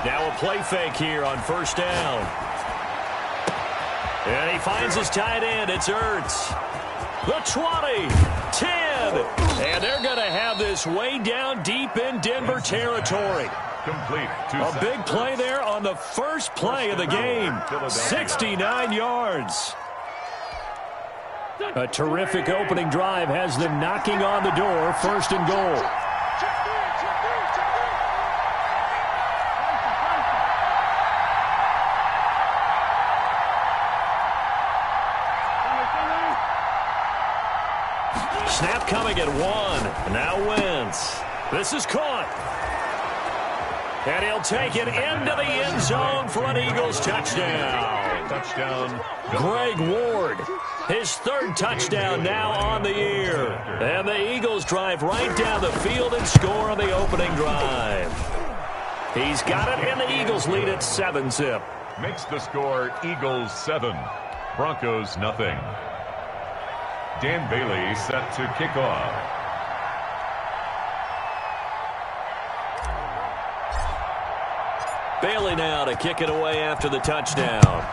Now a play fake here on first down. And he finds his tight end. It's Ertz. The 20, 10. And they're going to have this way down deep in Denver territory. Complete. A big play there on the first play of the game. 69 yards. A terrific opening drive has them knocking on the door. First and goal. Snap coming at 1. Now Wentz. This is caught. And he'll take it into the end zone for an Eagles touchdown. Touchdown. Greg Ward, his third touchdown now on the year. And the Eagles drive right down the field and score on the opening drive. He's got it, and the Eagles lead at 7-zip. Makes the score Eagles 7, Broncos nothing. Dan Bailey set to kick off. Bailey now to kick it away after the touchdown.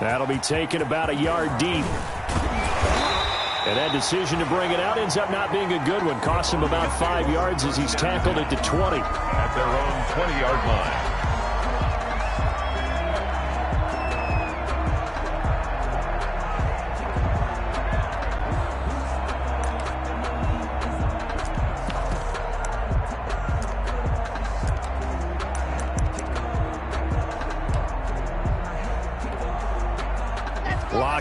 That'll be taken about a yard deep. And that decision to bring it out ends up not being a good one. Costs him about 5 yards as he's tackled at the 20. At their own 20-yard line.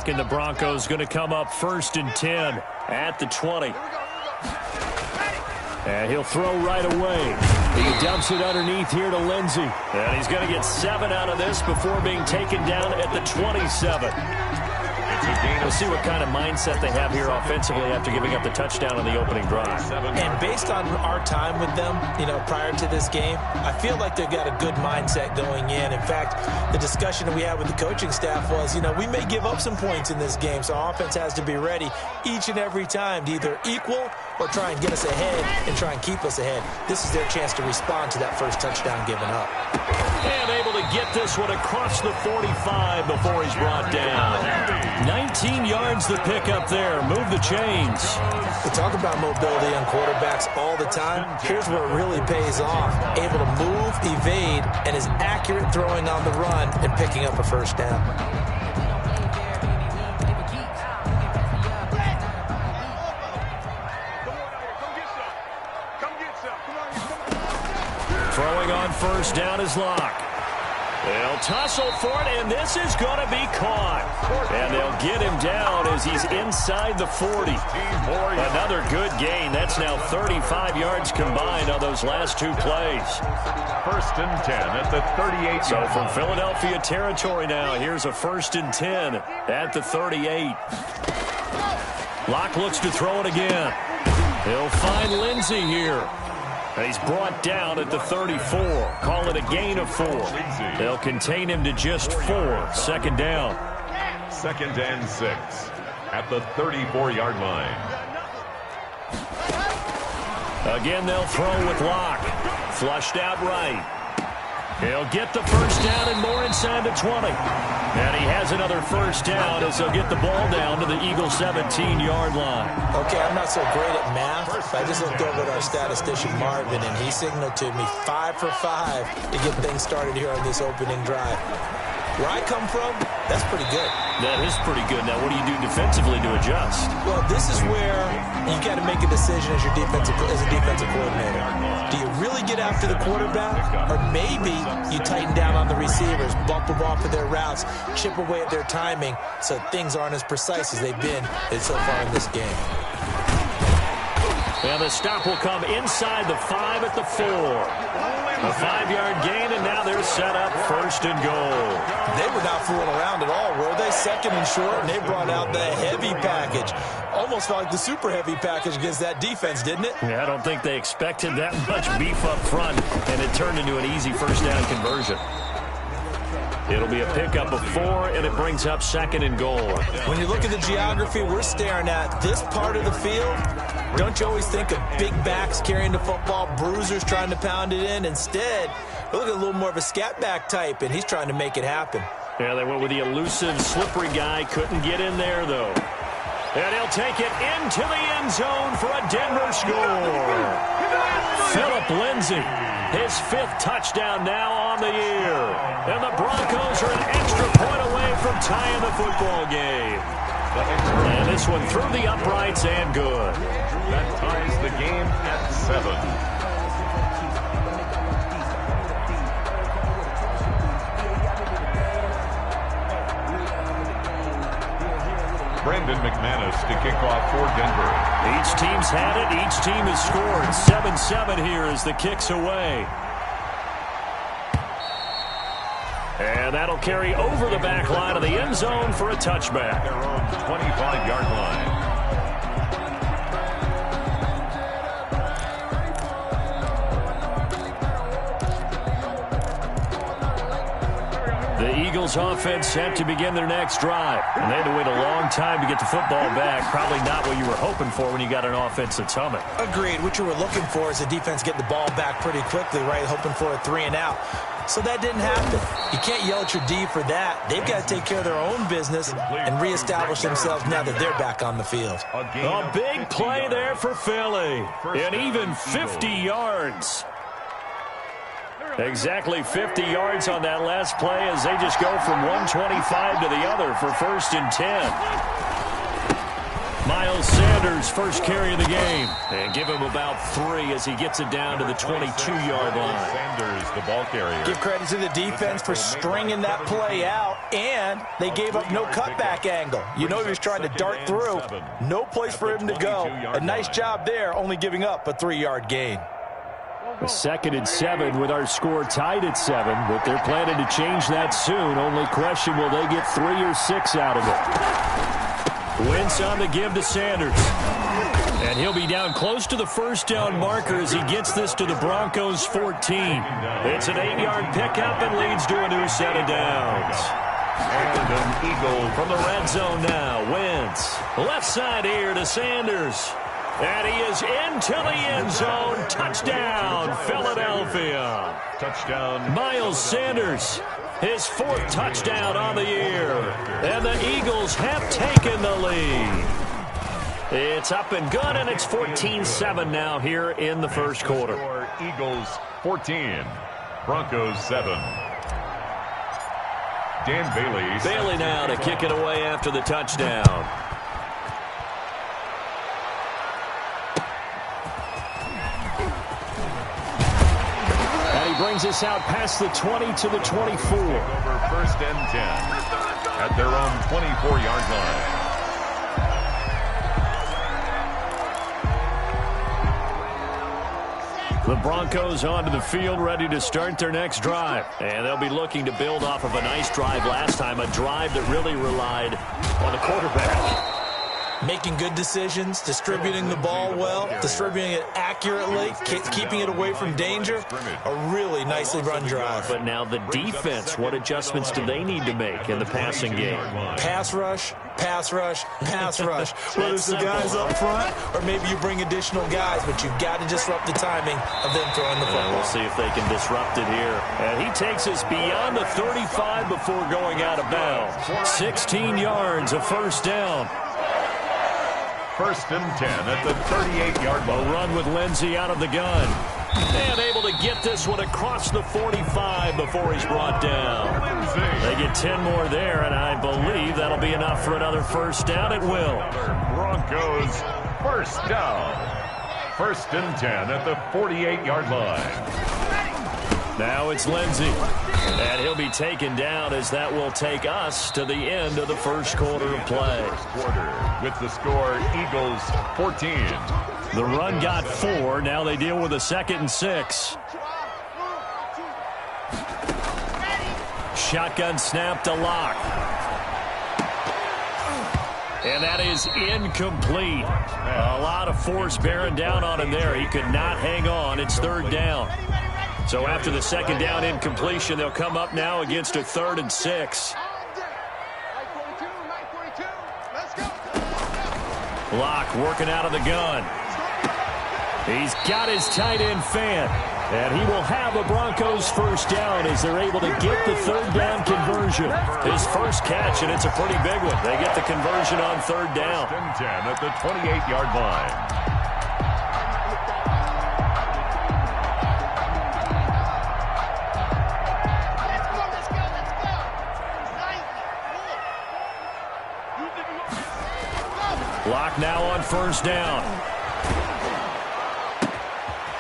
And the Broncos going to come up first and 10 at the 20. And he'll throw right away. He dumps it underneath here to Lindsey. And he's going to get 7 out of this before being taken down at the 27. We'll see what kind of mindset they have here offensively after giving up the touchdown on the opening drive. And based on our time with them, prior to this game, I feel like they've got a good mindset going in. In fact, the discussion we had with the coaching staff was, we may give up some points in this game, so our offense has to be ready each and every time to either equal or try and get us ahead and try and keep us ahead. This is their chance to respond to that first touchdown given up. And able to get this one across the 45 before he's brought down. 19 yards the pick up there. Move the chains. We talk about mobility on quarterbacks all the time. Here's where it really pays off. Able to move, evade, and is accurate throwing on the run and picking up a first down. Throwing on first down is Locke. They'll tussle for it, and this is going to be caught. And they'll get him down as he's inside the 40. Another good gain. That's now 35 yards combined on those last 2 plays. First and 10 at the 38. So from Philadelphia territory now, here's a first and 10 at the 38. Locke looks to throw it again. He'll find Lindsey here. He's brought down at the 34. Call it a gain of 4. They'll contain him to just 4. Second down. Second and 6 at the 34-yard line. Again, they'll throw with Locke. Flushed out right. He'll get the first down and more inside the 20. And he has another first down as he'll get the ball down to the Eagles' 17-yard line. Okay, I'm not so great at math. I just looked over at our statistician, Marvin, and he signaled to me 5 for 5 to get things started here on this opening drive. Where I come from, that's pretty good. That is pretty good. Now, what do you do defensively to adjust? Well, this is where you got to make a decision as a defensive coordinator. Do you really get after the quarterback, or maybe you tighten down on the receivers, bump them off of their routes, chip away at their timing, so things aren't as precise as they've been so far in this game. Well, the stop will come inside the 5 at the 4. A 5-yard gain, and now they're set up first and goal. They were not fooling around at all, were they? Second and short, and they brought out the heavy package. Almost felt like the super heavy package against that defense, didn't it? Yeah, I don't think they expected that much beef up front, and it turned into an easy first down conversion. It'll be a pickup of 4, and it brings up 2nd and goal. When you look at the geography we're staring at, this part of the field, don't you always think of big backs carrying the football, bruisers trying to pound it in? Instead, we look at a little more of a scat back type, and he's trying to make it happen. Yeah, they went with the elusive, slippery guy. Couldn't get in there, though. And he'll take it into the end zone for a Denver score. Philip Lindsay, his 5th touchdown now on the year. And the Broncos are an extra point away from tying the football game. And this one through the uprights and good. That ties the game at 7. Brandon McManus to kick off for Denver. Each team's had it. Each team has scored. 7-7 here as the kick's away. And that'll carry over the back line of the end zone for a touchback. Their own 25-yard line. The Eagles offense set to begin their next drive. And they had to wait a long time to get the football back. Probably not what you were hoping for when you got an offense that's humming. Agreed. What you were looking for is the defense getting the ball back pretty quickly, right? Hoping for a 3 and out. So that didn't happen. You can't yell at your D for that. They've got to take care of their own business and reestablish themselves now that they're back on the field. A big play there for Philly. And even 50 yards. Exactly 50 yards on that last play as they just go from 125 to the other for 1st and 10. Miles Sanders, first carry of the game. And give him about 3 as he gets it down to the 22-yard line. Sanders, the ball carrier. Give credit to the defense for stringing that play out, and they gave up no cutback angle. You know he was trying to dart through. No place for him to go. A nice job there, only giving up a 3-yard gain. A 2nd and 7 with our score tied at 7, but they're planning to change that soon. Only question, will they get 3 or 6 out of it? Wentz on the give to Sanders. And he'll be down close to the first down marker as he gets this to the Broncos 14. It's an 8-yard pickup and leads to a new set of downs. And an Eagle From the red zone now, Wentz. Left side here to Sanders. And he is into the end zone. Touchdown, Philadelphia. touchdown. Miles Sanders, his 4th touchdown on the year. And the Eagles have taken the lead. It's up and good, and it's 14-7 now here in the first quarter. Eagles 14, Broncos 7. Dan Bailey. Bailey now to kick it away after the touchdown. Brings us out past the 20 to the 24. Over 1st and 10 at their own 24-yard line. The Broncos onto the field, ready to start their next drive. And they'll be looking to build off of a nice drive last time, a drive that really relied on the quarterback. Making good decisions, distributing the ball well, distributing it accurately, keeping it away from danger. A really nicely run drive. But now the defense, what adjustments do they need to make in the passing game? Pass rush, pass rush, pass rush. Whether it's the guys up front or maybe you bring additional guys, but you've got to disrupt the timing of them throwing the football. We'll see if they can disrupt it here. And he takes us beyond the 35 before going out of bounds. 16 yards, a first down. 1st and 10 at the 38-yard line. A run with Lindsay out of the gun. And able to get this one across the 45 before he's brought down. They get 10 more there, and I believe that'll be enough for another first down. It will. Broncos first down. 1st and 10 at the 48-yard line. Now it's Lindsay. And he'll be taken down as that will take us to the end of the first quarter of play. First quarter with the score Eagles 14. The run got 4. Now they deal with a 2nd and 6. Shotgun snap to Locke. And that is incomplete. A lot of force bearing down on him there. He could not hang on. It's 3rd down. So after the second down incompletion, they'll come up now against a 3rd and 6. Locke working out of the gun. He's got his tight end fan. And he will have a Broncos first down as they're able to get the 3rd down conversion. His first catch, and it's a pretty big one. They get the conversion on 3rd down. 10 at the 28-yard line. Locke now on first down.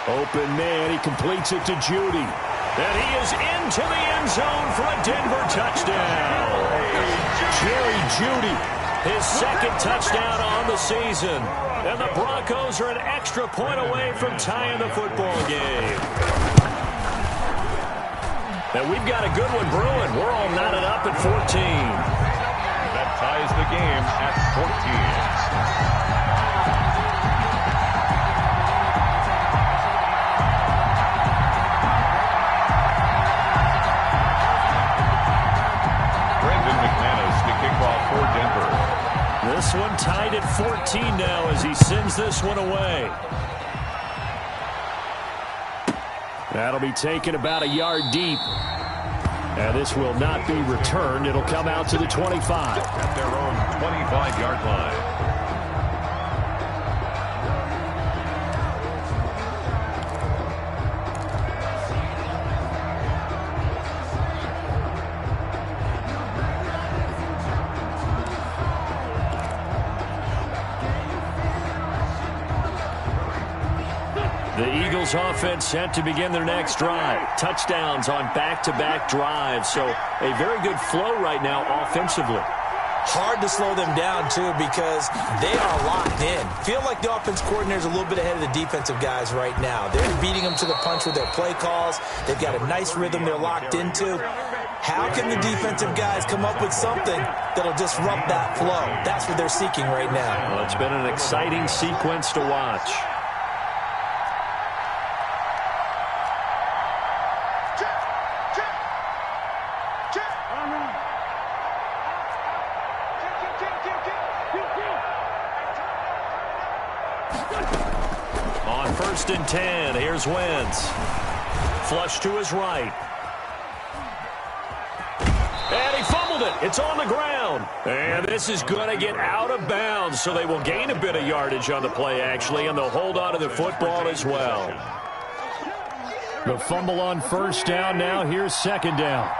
Open man, he completes it to Judy. And he is into the end zone for a Denver touchdown. Jerry Judy, his 2nd touchdown on the season. And the Broncos are an extra point away from tying the football game. And we've got a good one brewing. We're all knotted up at 14. That ties the game at 14. This one tied at 14 now as he sends this one away. That'll be taken about a yard deep. And this will not be returned. It'll come out to the 25. At their own 25-yard line. The Eagles offense set to begin their next drive. Touchdowns on back-to-back drives. So a very good flow right now offensively. Hard to slow them down, too, because they are locked in. Feel like the offense coordinator is a little bit ahead of the defensive guys right now. They're beating them to the punch with their play calls. They've got a nice rhythm they're locked into. How can the defensive guys come up with something that'll disrupt that flow? That's what they're seeking right now. Well, it's been an exciting sequence to watch. On 1st and 10, here's Wentz. Flush to his right. And he fumbled it. It's on the ground. And this is going to get out of bounds, so they will gain a bit of yardage on the play, actually, and they'll hold on to the football as well. The fumble on first down now. Here's 2nd down.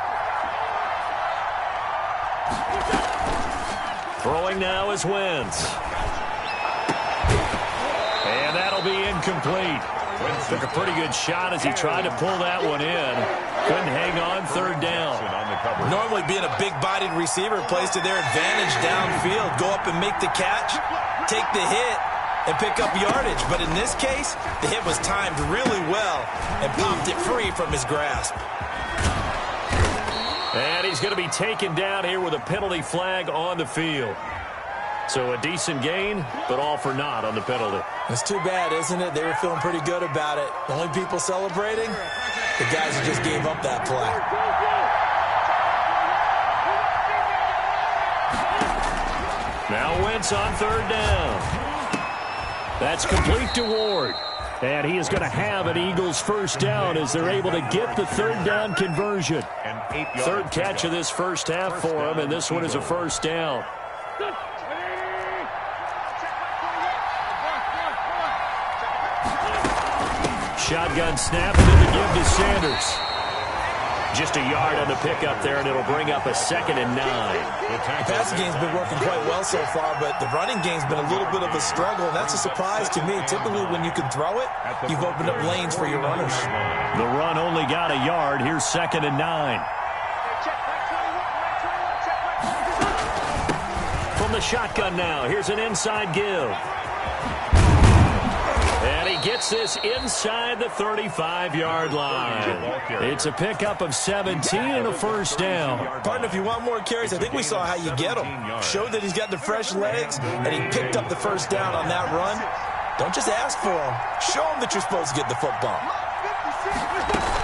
Throwing now is Wentz. And that'll be incomplete. Took a pretty good shot as he tried to pull that one in. Couldn't hang on 3rd down. Normally being a big-bodied receiver plays to their advantage downfield. Go up and make the catch, take the hit, and pick up yardage. But in this case, the hit was timed really well and popped it free from his grasp. And he's going to be taken down here with a penalty flag on the field. So a decent gain, but all for naught on the penalty. It's too bad, isn't it? They were feeling pretty good about it. The only people celebrating, the guys who just gave up that play. Now Wentz on 3rd down. That's complete to Ward. And he is going to have an Eagles first down as they're able to get the 3rd down conversion. 3rd catch of this first half for him, and this one is a first down. Shotgun snap, and then the give to Sanders. Just a yard on the pickup there, and it'll bring up a 2nd and 9. The passing game's been working quite well so far, but the running game's been a little bit of a struggle, and that's a surprise to me. Typically, when you can throw it, you've opened up lanes for your runners. The run only got a yard. Here's 2nd and 9. From the shotgun now, here's an inside give. And he gets this inside the 35-yard line. It's a pickup of 17 and a first down. Partner, if you want more carries, I think we saw how you get him. Showed that he's got the fresh legs, and he picked up the first down on that run. Don't just ask for him. Show him that you're supposed to get the football.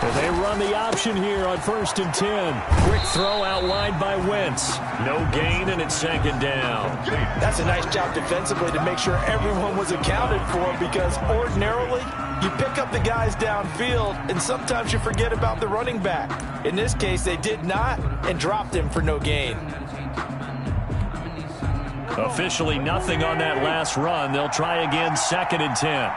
And they run the option here on 1st and 10. Quick throw out wide by Wentz. No gain, and it's 2nd down. That's a nice job defensively to make sure everyone was accounted for, because ordinarily you pick up the guys downfield and sometimes you forget about the running back. In this case, they did not and dropped him for no gain. Officially nothing on that last run. They'll try again, 2nd and 10.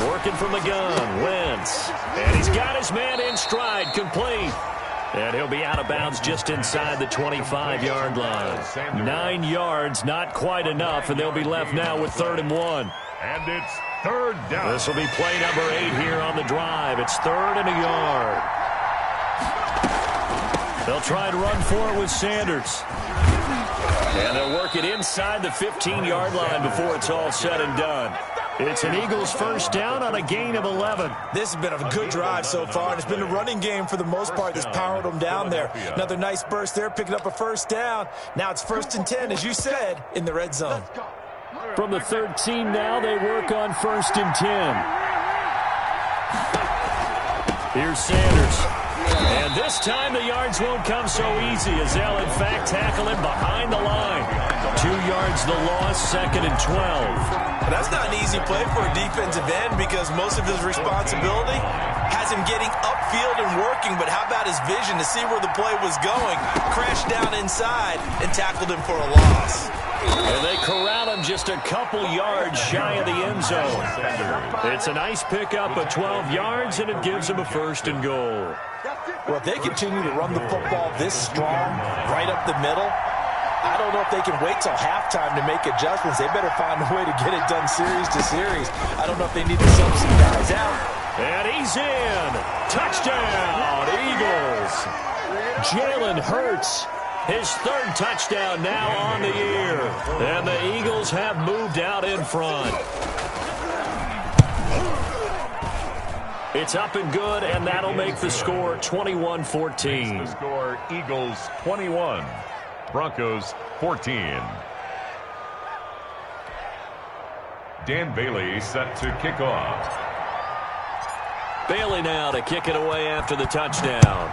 Working from the gun, Wentz. And he's got his man in stride, complete. And he'll be out of bounds just inside the 25-yard line. 9 yards, not quite enough, and they'll be left now with 3rd and 1. And it's 3rd down. This will be play number 8 here on the drive. It's 3rd and a yard. They'll try to run for it with Sanders. And they'll work it inside the 15-yard line before it's all said and done. It's an Eagles 1st down on a gain of 11. This has been a good drive so far, and it's been a running game for the most part that's powered them down there. Another nice burst there, picking up a 1st down. Now it's 1st and 10, as you said, in the red zone. From the 13 now, they work on 1st and 10. Here's Sanders. And this time the yards won't come so easy, as they'll in fact tackle him behind the line. 2 yards the loss, 2nd and 12. That's not an easy play for a defensive end, because most of his responsibility has him getting upfield and working, but how about his vision to see where the play was going? Crashed down inside and tackled him for a loss. And they corral him just a couple yards shy of the end zone. It's a nice pickup of 12 yards, and it gives him a 1st and goal. Well, if they continue to run the football this strong, right up the middle, I don't know if they can wait till halftime to make adjustments. They better find a way to get it done series to series. I don't know if they need to sub some guys out. And he's in. Touchdown, Eagles. Jalen Hurts, his 3rd touchdown now on the year. And the Eagles have moved out in front. It's up and good, and that'll make the score 21-14. The score, Eagles 21. Broncos 14. Dan Bailey set to kick off. Bailey now to kick it away after the touchdown.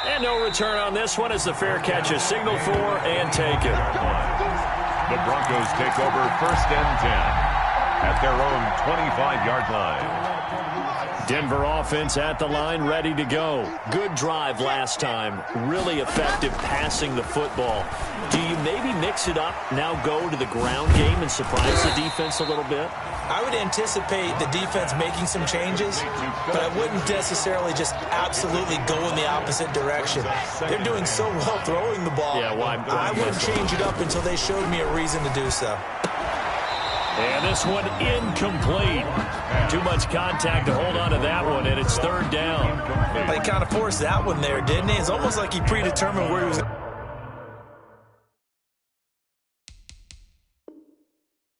And no return on this one, as the fair catch is signaled for and taken. The Broncos take over 1st and 10 at their own 25-yard line. Denver offense at the line, ready to go. Good drive last time. Really effective passing the football. Do you maybe mix it up, now go to the ground game and surprise the defense a little bit? I would anticipate the defense making some changes, but I wouldn't necessarily just absolutely go in the opposite direction. They're doing so well throwing the ball. Yeah, well, I wouldn't change it up until they showed me a reason to do so. And this one incomplete. Too much contact to hold on to that one, and it's 3rd down. They kind of forced that one there, didn't he? It's almost like he predetermined where he was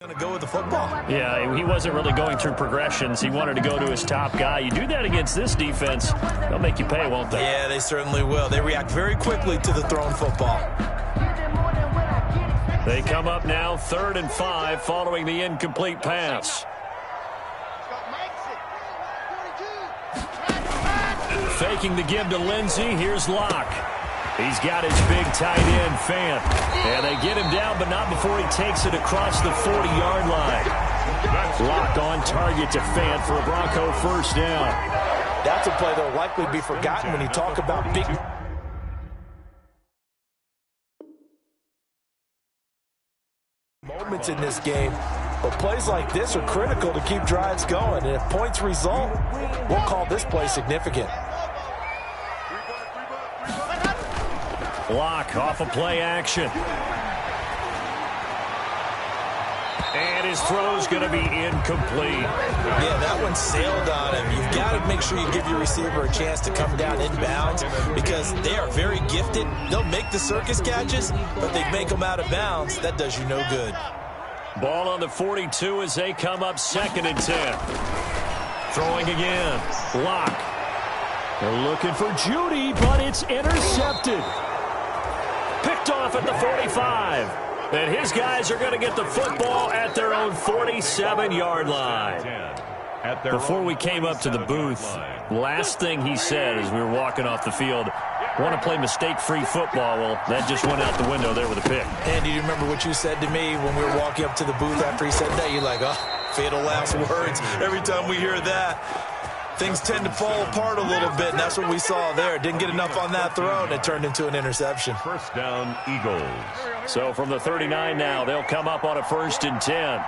going to go with the football. Yeah, he wasn't really going through progressions. He wanted to go to his top guy. You do that against this defense, they'll make you pay, won't they? Yeah, they certainly will. They react very quickly to the thrown football. They come up now 3rd and 5 following the incomplete pass. Faking the give to Lindsey. Here's Locke. He's got his big tight end, Fant. And they get him down, but not before he takes it across the 40-yard line. Locke on target to Fant for a Bronco 1st down. That's a play that will likely be forgotten when you talk about big moments in this game, but plays like this are critical to keep drives going, and if points result, we'll call this play significant. Locke off of play action. And his throw's going to be incomplete. Yeah, that one sailed on him. You've got to make sure you give your receiver a chance to come down inbounds, because they are very gifted. They'll make the circus catches, but they make them out of bounds. That does you no good. Ball on the 42 as they come up 2nd and 10. Throwing again. Locke. They're looking for Judy, but it's intercepted. Picked off at the 45. And his guys are going to get the football at their own 47-yard line. Before we came up to the booth, last thing he said as we were walking off the field, want to play mistake-free football. Well, that just went out the window there with a pick. Andy, do you remember what you said to me when we were walking up to the booth after he said that? You're like, oh, fatal last words. Every time we hear that, things tend to fall apart a little bit, and that's what we saw there. Didn't get enough on that throw, and it turned into an interception. First down, Eagles. So from the 39 now, they'll come up on a 1st and 10.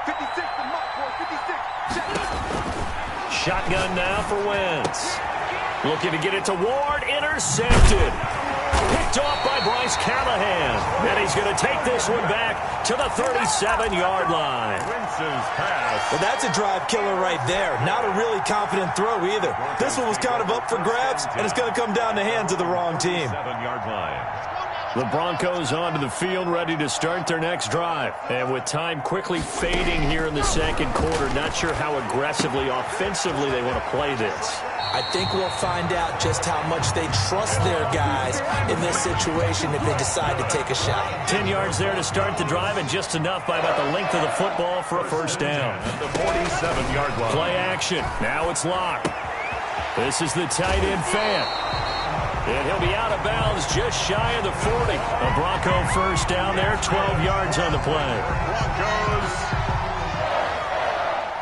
56, the mark, boy, 56. Shotgun now for Wentz. Looking to get it to Ward. Intercepted. Picked off by Bryce Callahan. And he's going to take this one back to the 37-yard line. Wentz's pass. Well, that's a drive killer right there. Not a really confident throw either. This one was kind of up for grabs, and it's going to come down the hands of the wrong team. 7-yard line. The Broncos onto the field, ready to start their next drive. And with time quickly fading here in the second quarter, not sure how aggressively, offensively they want to play this. I think we'll find out just how much they trust their guys in this situation if they decide to take a shot. 10 yards there to start the drive, and just enough by about the length of the football for a first down. At the 47-yard line. Play action. Now it's Locke. This is the tight end Fant. And he'll be out of bounds just shy of the 40. A Bronco first down there, 12 yards on the play. Broncos.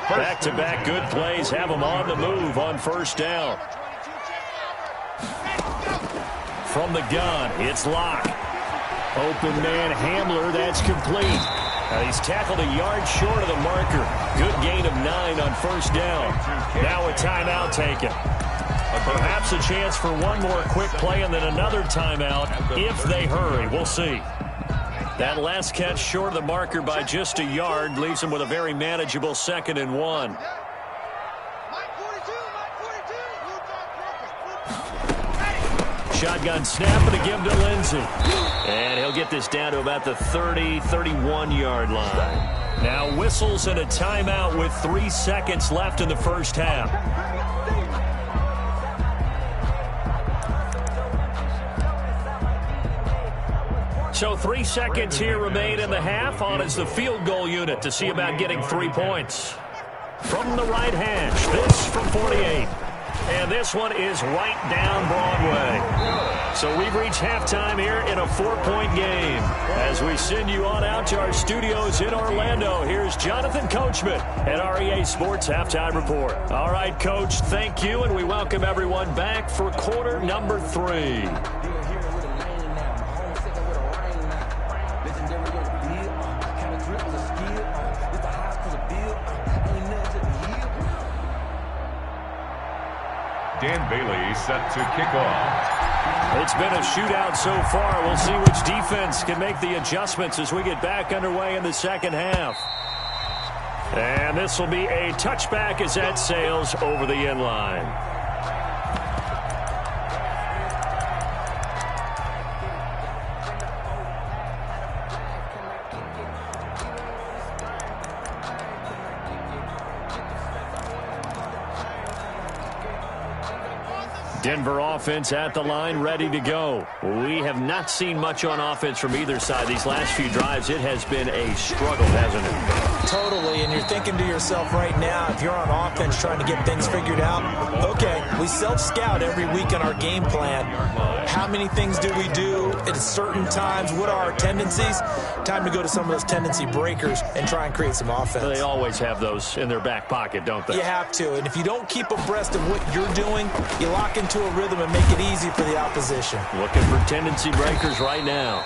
Back-to-back good plays have them on the move on first down. From the gun, it's Locke. Open man Hamler, that's complete. He's tackled a yard short of the marker. Good gain of 9 on first down. Now a timeout taken. Perhaps a chance for one more quick play and then another timeout if they hurry. We'll see. That last catch short of the marker by just a yard leaves him with a very manageable 2nd and 1. Shotgun snap and a give to Lindsey. And he'll get this down to about the 30, 31-yard line. Now whistles and a timeout with 3 seconds left in the first half. So 3 seconds here remain in the half. On is the field goal unit to see about getting 3 points. From the right hash, this from 48. And this one is right down Broadway. So we've reached halftime here in a 4-point game. As we send you on out to our studios in Orlando, here's Jonathan Coachman at REA Sports Halftime Report. All right, Coach, thank you, and we welcome everyone back for quarter number 3. Dan Bailey set to kick off. It's been a shootout so far. We'll see which defense can make the adjustments as we get back underway in the second half. And this will be a touchback as that sails over the end line. Denver offense at the line, ready to go. We have not seen much on offense from either side. These last few drives, it has been a struggle, hasn't it? Totally, and you're thinking to yourself right now, if you're on offense trying to get things figured out, okay, we self-scout every week in our game plan. How many things do we do at certain times? What are our tendencies? Time to go to some of those tendency breakers and try and create some offense. They always have those in their back pocket, don't they? You have to, and if you don't keep abreast of what you're doing, you lock into a rhythm and make it easy for the opposition. Looking for tendency breakers right now.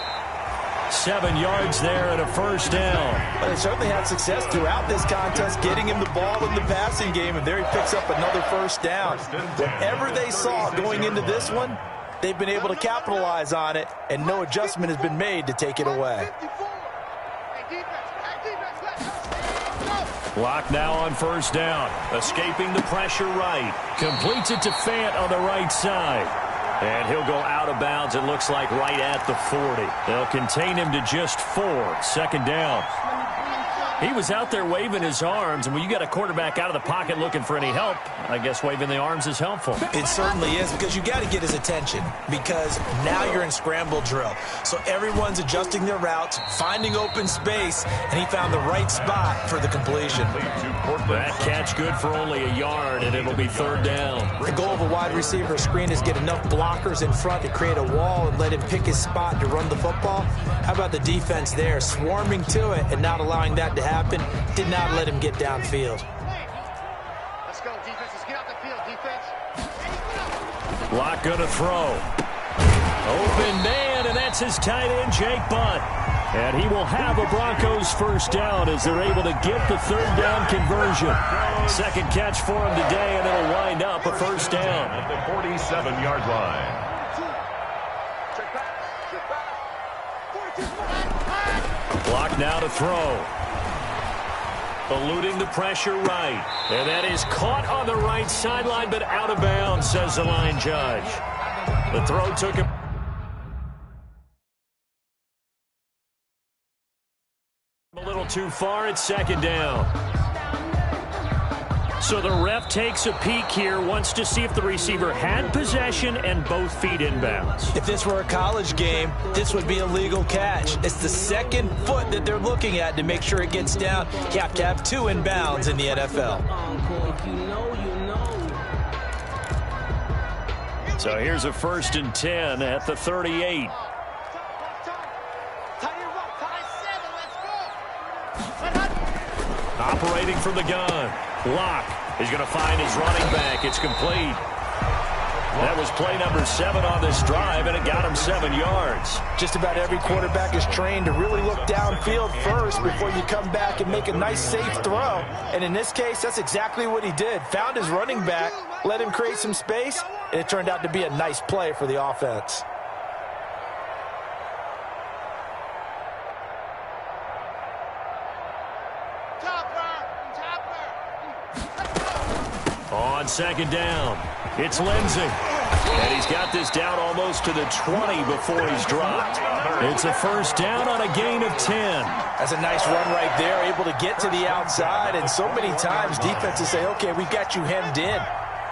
7 yards there and a first down. But they certainly had success throughout this contest, getting him the ball in the passing game, and there he picks up another first down. Whatever they saw going into this one, they've been able to capitalize on it, and no adjustment has been made to take it away. Locke now on first down. Escaping the pressure right. Completes it to Fant on the right side. And he'll go out of bounds, it looks like, right at the 40. They'll contain him to just 4. Second down. He was out there waving his arms, and when you got a quarterback out of the pocket looking for any help, I guess waving the arms is helpful. It certainly is, because you got to get his attention, because now you're in scramble drill. So everyone's adjusting their routes, finding open space, and he found the right spot for the completion. That catch good for only a yard, and it'll be third down. The goal of a wide receiver screen is get enough blockers in front to create a wall and let him pick his spot to run the football. How about the defense there, swarming to it and not allowing that to happen? Did not let him get downfield. Let's go, defense. Let's get out the field, defense. Locke gonna throw. Open man, and that's his tight end, Jake Butt. And he will have a Broncos first down as they're able to get the third down conversion. Second catch for him today, and it'll wind up a first down. At the 47-yard line. Locke now to throw. Eluding the pressure right. And that is caught on the right sideline, but out of bounds, says the line judge. The throw took him a little too far. It's second down. So the ref takes a peek here, wants to see if the receiver had possession and both feet inbounds. If this were a college game, this would be a legal catch. It's the second foot that they're looking at to make sure it gets down. You have to have two inbounds in the NFL. So here's a 1st and 10 at the 38. Operating from the gun. Locke is going to find his running back. It's complete. That was play number 7 on this drive, and it got him 7 yards. Just about every quarterback is trained to really look downfield first before you come back and make a nice, safe throw. And in this case, that's exactly what he did. Found his running back, let him create some space, and it turned out to be a nice play for the offense. On second down, it's Lindsey. And he's got this down almost to the 20 before he's dropped. It's a first down on a gain of 10. That's a nice run right there, able to get to the outside. And so many times defenses say, okay, we've got you hemmed in.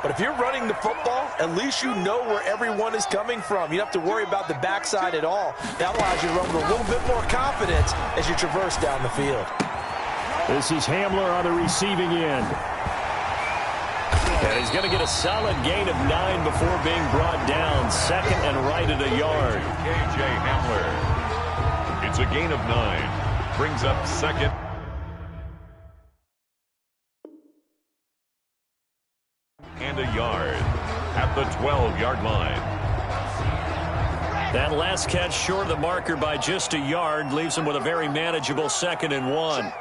But if you're running the football, at least you know where everyone is coming from. You don't have to worry about the backside at all. That allows you to run with a little bit more confidence as you traverse down the field. This is Hamler on the receiving end. And he's going to get a solid gain of 9 before being brought down. Second and right at a yard. A.J. Hamler. It's a gain of 9. Brings up second. And a yard at the 12-yard line. That last catch short of the marker by just a yard leaves him with a very manageable 2nd and 1.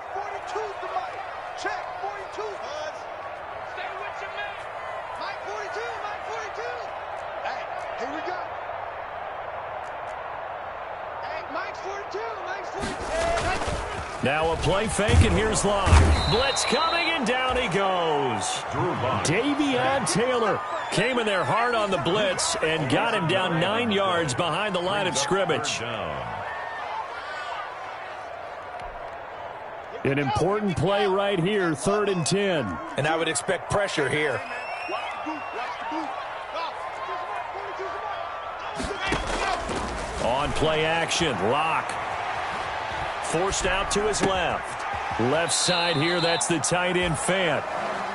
Now a play fake, and here's Locke. Blitz coming, and down he goes. Davion Taylor came in there hard on the blitz and got him down 9 yards behind the line of scrimmage. An important play right here, 3rd and 10. And I would expect pressure here. On play action, Locke. Forced out to his left. Left side here, that's the tight end Fant.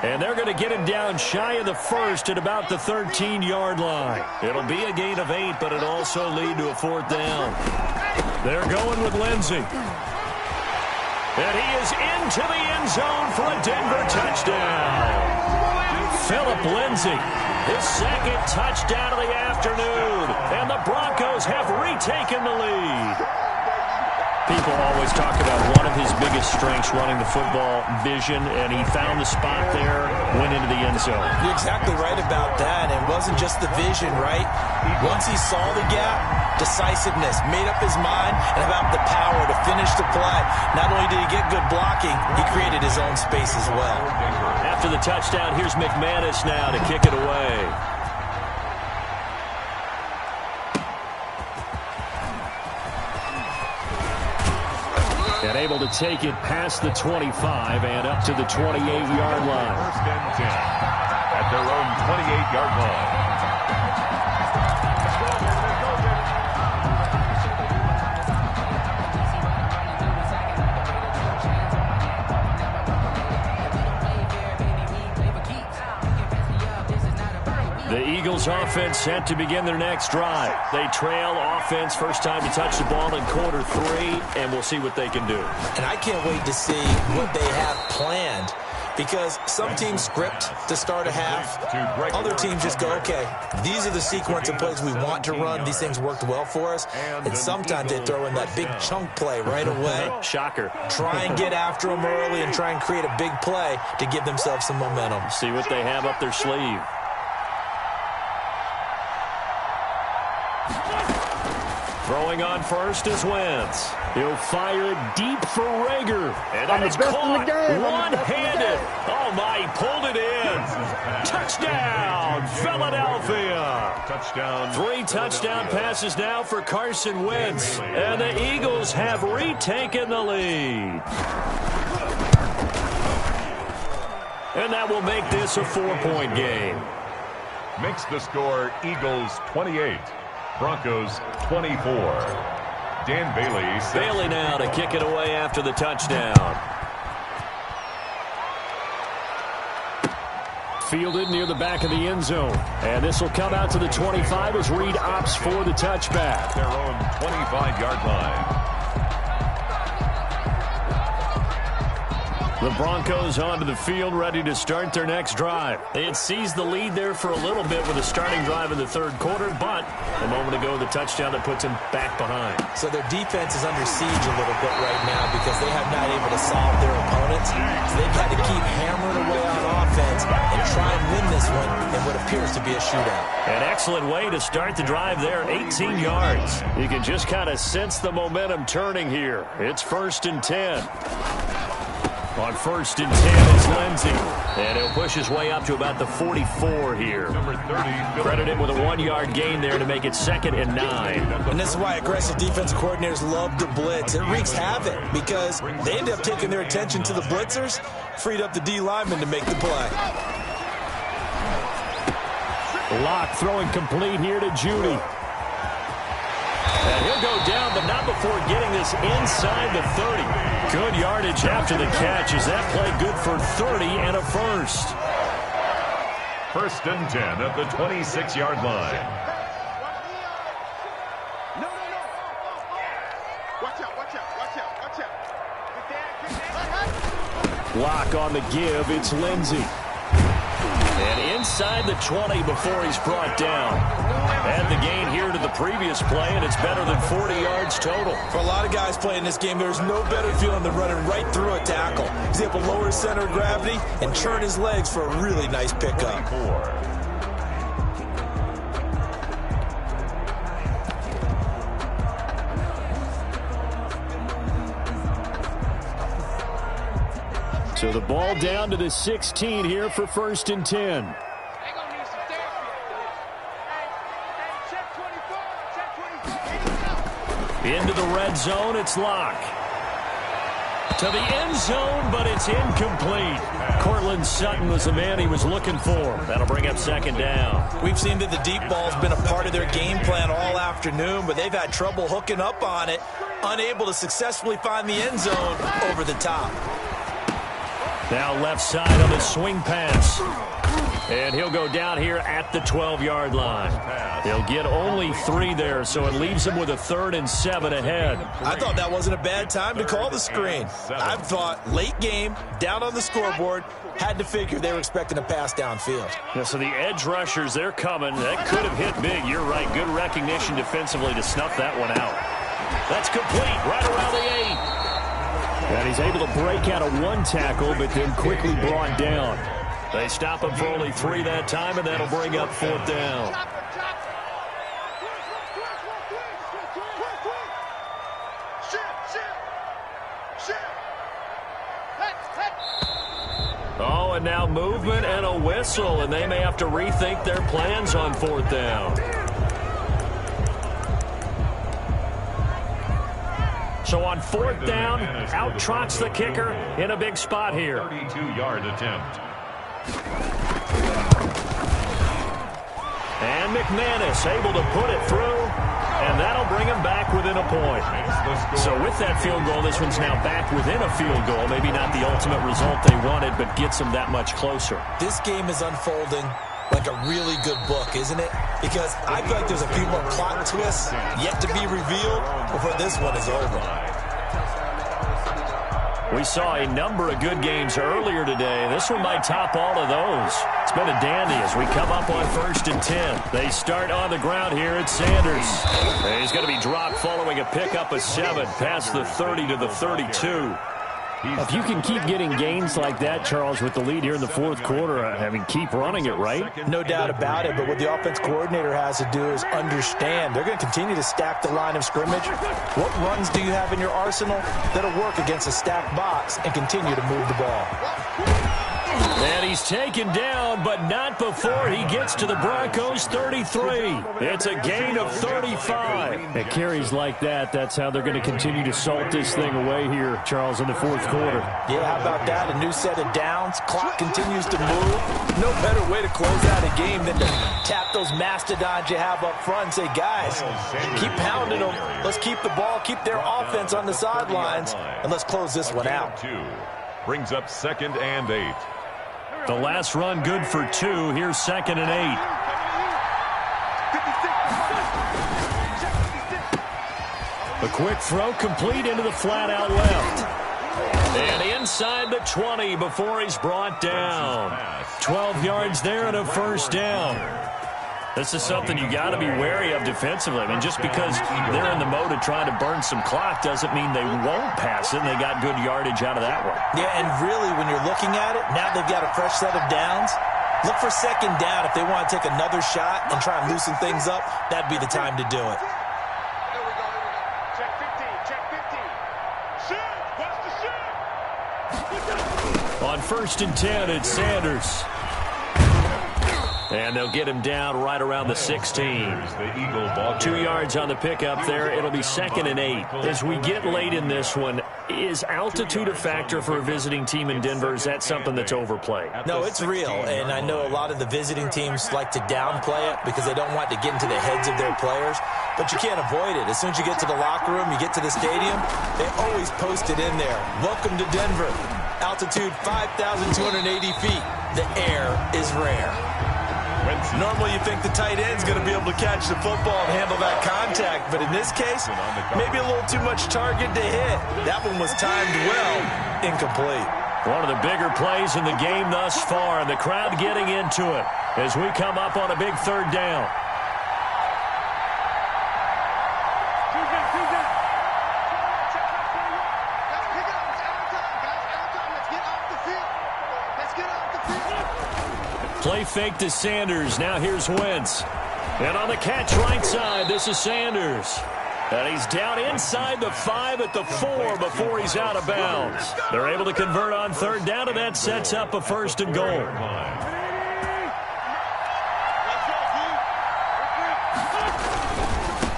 And they're going to get him down shy of the 1st at about the 13-yard line. It'll be a gain of 8, but it'll also lead to a 4th down. They're going with Lindsey. And he is into the end zone for a Denver touchdown. Phillip Lindsay, his 2nd touchdown of the afternoon. And the Broncos have retaken the lead. People always talk about one of his biggest strengths running the football, vision, and he found the spot there, went into the end zone. You're exactly right about that. It wasn't just the vision, right? Once he saw the gap, decisiveness, made up his mind, and about the power to finish the play. Not only did he get good blocking, he created his own space as well. After the touchdown, here's McManus now to kick it away. And able to take it past the 25 and up to the 28-yard line. First and 10 at their own 28-yard line. The Eagles offense set to begin their next drive. They trail offense first time to touch the ball in quarter 3, and we'll see what they can do. And I can't wait to see what they have planned, because some teams script to start a half. Other teams just go, okay, these are the sequence of plays we want to run. These things worked well for us. And sometimes they throw in that big chunk play right away. Shocker. Try and get after them early and try and create a big play to give themselves some momentum. See what they have up their sleeve. Throwing on first is Wentz. He'll fire it deep for Rager. And that is caught one-handed. Oh, my, he pulled it in. Touchdown, Philadelphia. Touchdown. 3 touchdown passes now for Carson Wentz. And the Eagles have retaken the lead. And that will make this a 4-point game. Makes the score Eagles 28. Broncos 24. Dan Bailey. Bailey now to kick it away after the touchdown. Fielded near the back of the end zone. And this will come out to the 25 as Reed opts for the touchback. Their own 25-yard line. The Broncos onto the field, ready to start their next drive. They had seized the lead there for a little bit with a starting drive in the third quarter, but a moment ago, the touchdown that puts them back behind. So their defense is under siege a little bit right now because they have not able to solve their opponents. So they've got to keep hammering away on offense and try and win this one in what appears to be a shootout. An excellent way to start the drive there, 18 yards. You can just kind of sense the momentum turning here. It's 1st and 10. On 1st and 10 is Lindsey. And he'll push his way up to about the 44 here. Number 30. Credit him with a 1-yard gain there to make it 2nd and 9. And this is why aggressive defensive coordinators love to blitz. It wreaks havoc because they end up taking their attention to the blitzers, freed up the D lineman to make the play. Locke throwing complete here to Judy. And he'll go down, but not before getting this inside the 30. Good yardage after the catch. Is that play good for 30 and a first? 1st and 10 at the 26-yard line. Locke on the give. It's Lindsey. And inside the 20 before he's brought down. Add the gain here to the previous play, and it's better than 40 yards total. For a lot of guys playing this game, there's no better feeling than running right through a tackle. He's able to lower his center of gravity and turn his legs for a really nice pickup. 24. So the ball down to the 16 here for 1st and 10. Into the red zone, it's Locke. To the end zone, but it's incomplete. Cortland Sutton was the man he was looking for. That'll bring up 2nd down. We've seen that the deep ball's been a part of their game plan all afternoon, but they've had trouble hooking up on it, unable to successfully find the end zone over the top. Now left side on the swing pass. And he'll go down here at the 12-yard line. He'll get only 3 there, so it leaves him with a 3rd and 7 ahead. I thought that wasn't a bad time to call the screen. I thought late game, down on the scoreboard, had to figure they were expecting a pass downfield. Yeah, so the edge rushers, they're coming. That could have hit big. You're right. Good recognition defensively to snuff that one out. That's complete right around the 8. And he's able to break out of 1 tackle, but then quickly brought down. They stop him for only 3 that time, and that'll bring up 4th down. Oh, and now movement and a whistle, and they may have to rethink their plans on 4th down. So on fourth down, out trots the kicker in a big spot here. 32-yard attempt. And McManus able to put it through, and that'll bring him back within a point. So with that field goal, this one's now back within a field goal. Maybe not the ultimate result they wanted, but gets them that much closer. This game is unfolding like a really good book, isn't it? Because I feel like there's a few more plot twists yet to be revealed before this one is over. We saw a number of good games earlier today. This one might top all of those. It's been a dandy as we come up on 1st and 10. They start on the ground here at Sanders. He's going to be dropped following a pickup of 7 past the 30 to the 32. If you can keep getting gains like that, Charles, with the lead here in the fourth quarter, I mean, keep running it, right? No doubt about it, but what the offense coordinator has to do is understand they're going to continue to stack the line of scrimmage. What runs do you have in your arsenal that'll work against a stacked box and continue to move the ball? And he's taken down, but not before he gets to the Broncos' 33. It's a gain of 35. At carries like that, that's how they're going to continue to salt this thing away here, Charles, in the fourth quarter. Yeah, how about that? A new set of downs. Clock continues to move. No better way to close out a game than to tap those mastodons you have up front and say, guys, keep pounding them. Let's keep the ball, keep their offense on the sidelines, and let's close this one out. Brings up 2nd and 8. The last run good for 2. Here's 2nd and 8. A quick throw complete into the flat out left. And inside the 20 before he's brought down. 12 yards there and a first down. This is something you got to be wary of defensively. I mean, just because they're in the mode of trying to burn some clock doesn't mean they won't pass it, and they got good yardage out of that one. Yeah, and really, when you're looking at it, now they've got a fresh set of downs. Look for 2nd down if they want to take another shot and try and loosen things up. That'd be the time to do it. Here we go. Check 15. Check 15. Shoot! Watch the shoot! On 1st and 10, it's Sanders. And they'll get him down right around the 16. 2 yards on the pickup there. It'll be 2nd and 8. As we get late in this one, is altitude a factor for a visiting team in Denver? Is that something that's overplayed? No, it's real, and I know a lot of the visiting teams like to downplay it because they don't want to get into the heads of their players, but you can't avoid it. As soon as you get to the locker room, you get to the stadium, they always post it in there. Welcome to Denver. Altitude 5,280 feet. The air is rare. Normally you think the tight end's going to be able to catch the football and handle that contact, but in this case, maybe a little too much target to hit. That one was timed well, incomplete. One of the bigger plays in the game thus far, and the crowd getting into it as we come up on a big 3rd down. Play fake to Sanders. Now here's Wentz. And on the catch right side, this is Sanders. And he's down inside the 5 at the 4 before he's out of bounds. They're able to convert on 3rd down, and that sets up a 1st and goal.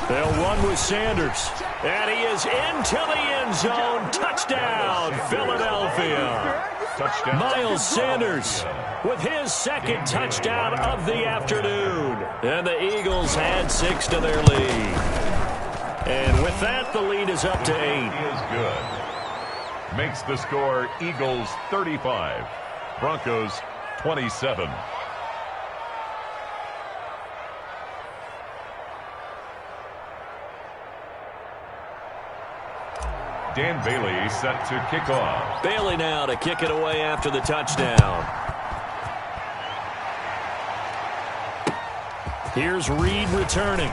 They'll run with Sanders. And he is into the end zone. Touchdown, Philadelphia. Touchdown. Miles Sanders with his 2nd touchdown of the afternoon. And the Eagles add 6 to their lead. And with that, the lead is up to 8. Is good. Makes the score Eagles 35, Broncos 27. Dan Bailey set to kick off. Bailey now to kick it away after the touchdown. Here's Reed returning.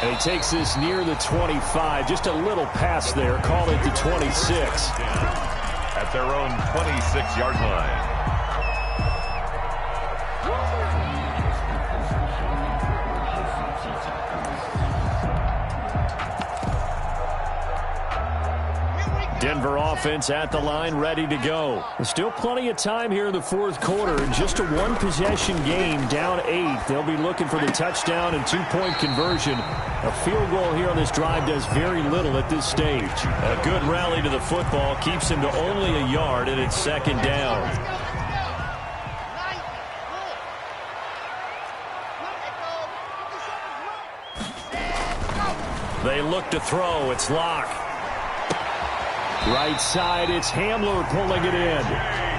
And he takes this near the 25. Just a little pass there. Call it the 26. At their own 26-yard line. Denver offense at the line, ready to go. There's still plenty of time here in the fourth quarter. Just a one-possession game, down 8. They'll be looking for the touchdown and 2-point conversion A field goal here on this drive does very little at this stage. A good rally to the football keeps him to only a yard, and it's second down. They look to throw. It's Locke. Right side, it's Hamler pulling it in.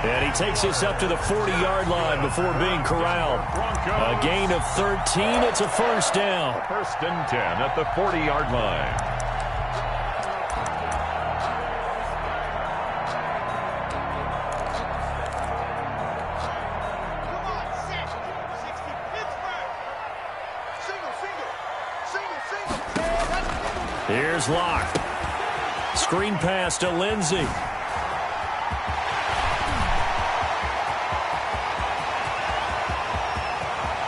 And he takes us up to the 40-yard line before being corralled. A gain of 13. It's a first down. First and 10 at the 40-yard line. Here's Locke. Screen pass to Lindsey.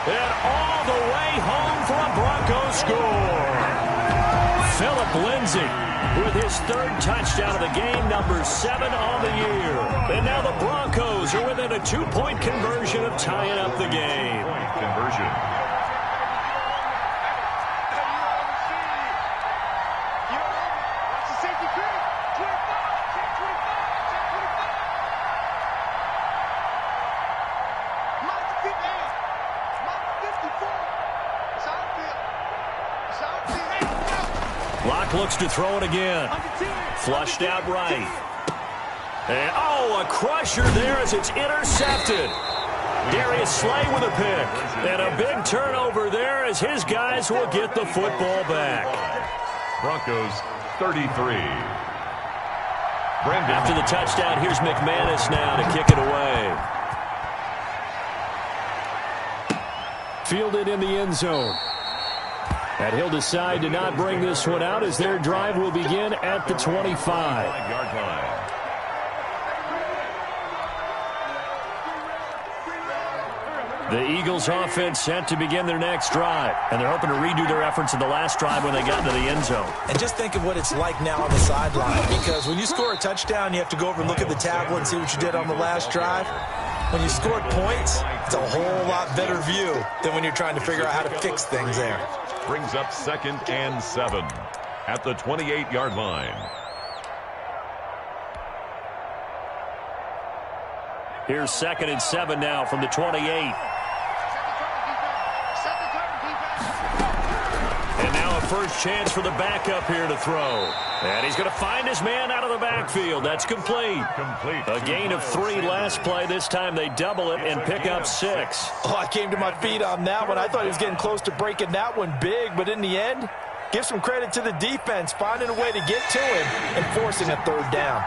And all the way home for a Broncos score. Philip Lindsey with his third touchdown of the game, number 7 on the year. And now the Broncos are within a 2-point conversion of tying up the game. Conversion. Locke looks to throw it again. Flushed out right. And, a crusher there as it's intercepted. Darius Slay with a pick. And a big turnover there as his guys will get the football back. Broncos 33. Brandon. After the touchdown, here's McManus now to kick it away. Fielded in the end zone. And he'll decide to not bring this one out as their drive will begin at the 25-yard line. The Eagles offense set to begin their next drive. And they're hoping to redo their efforts in the last drive when they got into the end zone. And just think of what it's like now on the sideline. Because when you score a touchdown, you have to go over and look at the tablet and see what you did on the last drive. When you scored points, it's a whole lot better view than when you're trying to figure out how to fix things there. Brings up 2nd and 7 at the 28-yard line. Here's 2nd and 7 now from the 28. And now a first chance for the backup here to throw. And he's going to find his man out of the backfield. That's complete. A gain of 3 last play. This time they double it and pick up 6. Oh, I came to my feet on that one. I thought he was getting close to breaking that one big, but in the end, give some credit to the defense, finding a way to get to him and forcing a third down.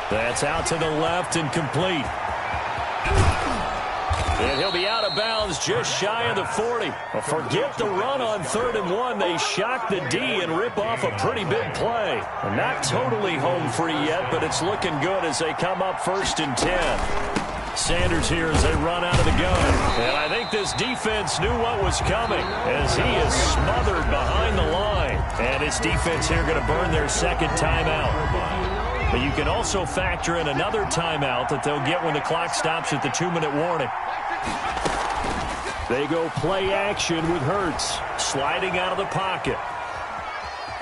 That's out to the left and complete. And he'll be out of bounds just shy of the 40. Well, forget the run on 3rd and 1. They shock the D and rip off a pretty big play. Well, not totally home free yet, but it's looking good as they come up 1st and 10. Sanders here as they run out of the gun. And I think this defense knew what was coming as he is smothered behind the line. And his defense here going to burn their 2nd timeout. But you can also factor in another timeout that they'll get when the clock stops at the 2-minute warning. They go play action with Hurts. Sliding out of the pocket.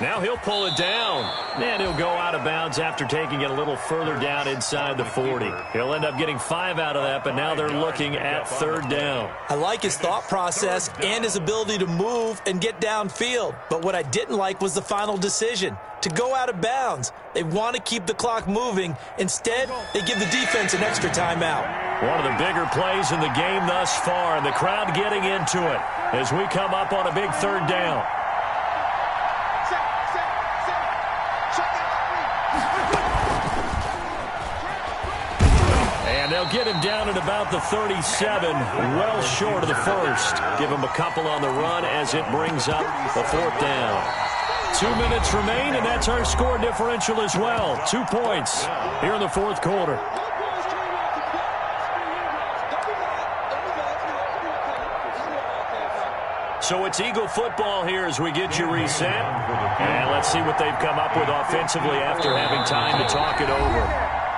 Now he'll pull it down. And he'll go out of bounds after taking it a little further down inside the 40. He'll end up getting 5 out of that, but now they're looking at 3rd down. I like his thought process and his ability to move and get downfield. But what I didn't like was the final decision, to go out of bounds. They want to keep the clock moving. Instead, they give the defense an extra timeout. One of the bigger plays in the game thus far, and the crowd getting into it as we come up on a big 3rd down. And they'll get him down at about the 37, well short of the 1st. Give him a couple on the run as it brings up the 4th down. 2 minutes remain, and that's our score differential as well. 2 points here in the 4th quarter. So it's Eagle football here as we get you reset. And let's see what they've come up with offensively after having time to talk it over.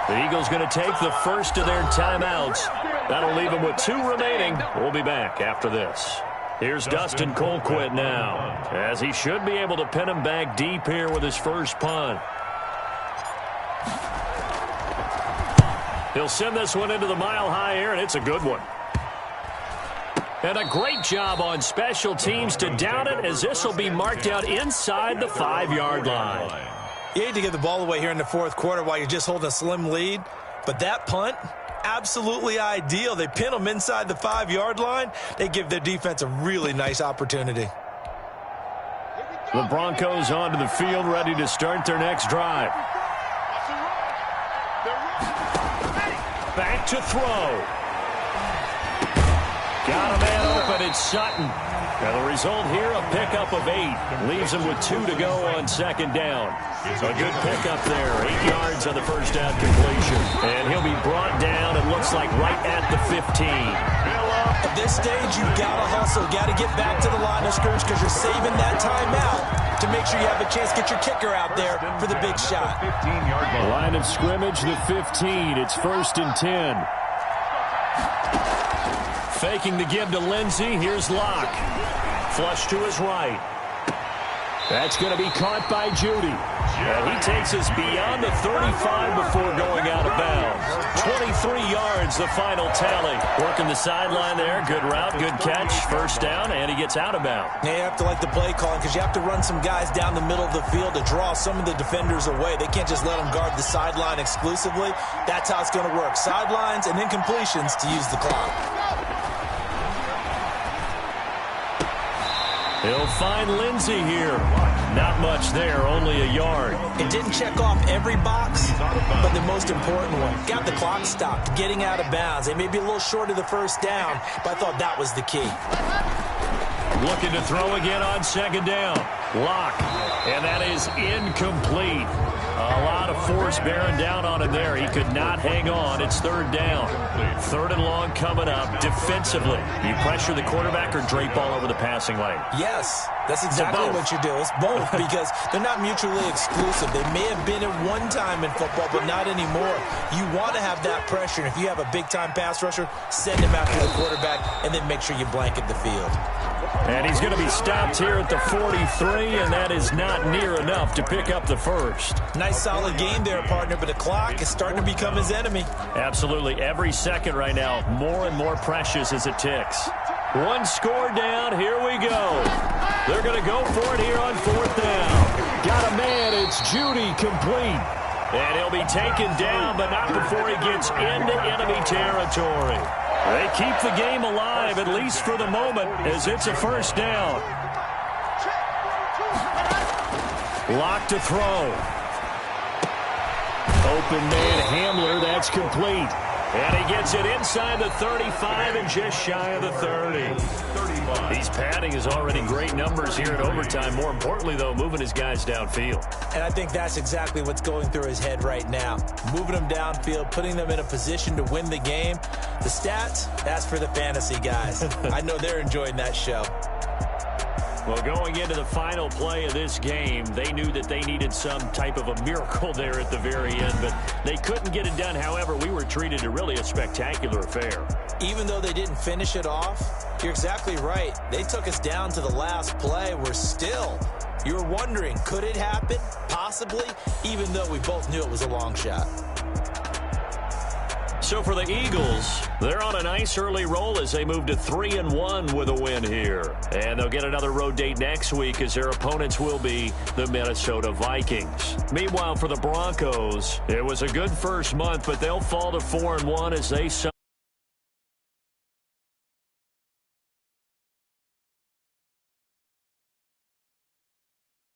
The Eagles going to take the first of their timeouts. That'll leave them with 2 remaining. We'll be back after this. Here's Dustin Colquitt now, as he should be able to pin him back deep here with his first punt. He'll send this one into the mile-high air, and it's a good one. And a great job on special teams to down it, as this will be marked out inside the 5-yard line. You hate to give the ball away here in the fourth quarter while you're just holding a slim lead, but that punt, absolutely ideal. They pin them inside the 5-yard line. They give their defense a really nice opportunity. The Broncos onto the field, ready to start their next drive. Back to throw. Got a man open. It's Sutton. And the result here, a pickup of 8. Leaves him with 2 to go on second down. A good pickup there. 8 yards on the first down completion. And he'll be brought down, it looks like, right at the 15. At this stage, you've got to hustle. Got to get back to the line of scrimmage because you're saving that timeout to make sure you have a chance to get your kicker out there for the big shot. Line of scrimmage, the 15. It's 1st and 10. Faking the give to Lindsey. Here's Locke. Flush to his right. That's going to be caught by Judy. And he takes us beyond the 35 before going out of bounds. 23 yards, the final tally. Working the sideline there. Good route, good catch. First down, and he gets out of bounds. Yeah, you have to like the play calling because you have to run some guys down the middle of the field to draw some of the defenders away. They can't just let them guard the sideline exclusively. That's how it's going to work. Sidelines and then completions to use the clock. He'll find Lindsey here. Not much there, only a yard. It didn't check off every box, but the most important one. Got the clock stopped, getting out of bounds. They may be a little short of the first down, but I thought that was the key. Looking to throw again on second down. Locke, and that is incomplete. A lot of force bearing down on him there. He could not hang on. It's 3rd down. 3rd and long coming up. Defensively, you pressure the quarterback or drape all over the passing lane? Yes, that's exactly what you do. It's both because they're not mutually exclusive. They may have been at one time in football, but not anymore. You want to have that pressure. And if you have a big-time pass rusher, send him after the quarterback and then make sure you blanket the field. And he's going to be stopped here at the 43, and that is not near enough to pick up the first. Nice solid game there, partner, but the clock is starting to become his enemy. Absolutely. Every second right now, more and more precious as it ticks. 1 score down. Here we go. They're going to go for it here on 4th down. Got a man. It's Judy, complete. And he'll be taken down, but not before he gets into enemy territory. They keep the game alive, at least for the moment, as it's a first down. Locke to throw. Open man Hamler, that's complete. And he gets it inside the 35 and just shy of the 30. He's padding his already great numbers here in overtime. More importantly, though, moving his guys downfield. And I think that's exactly what's going through his head right now. Moving them downfield, putting them in a position to win the game. The stats, that's for the fantasy guys. I know they're enjoying that show. Well, going into the final play of this game, they knew that they needed some type of a miracle there at the very end, but they couldn't get it done. However, we were treated to really a spectacular affair. Even though they didn't finish it off, you're exactly right. They took us down to the last play. We're still, you're wondering, could it happen? Possibly, even though we both knew it was a long shot. So for the Eagles, they're on a nice early roll as they move to 3-1 with a win here. And they'll get another road date next week as their opponents will be the Minnesota Vikings. Meanwhile, for the Broncos, it was a good first month, but they'll fall to 4-1 as they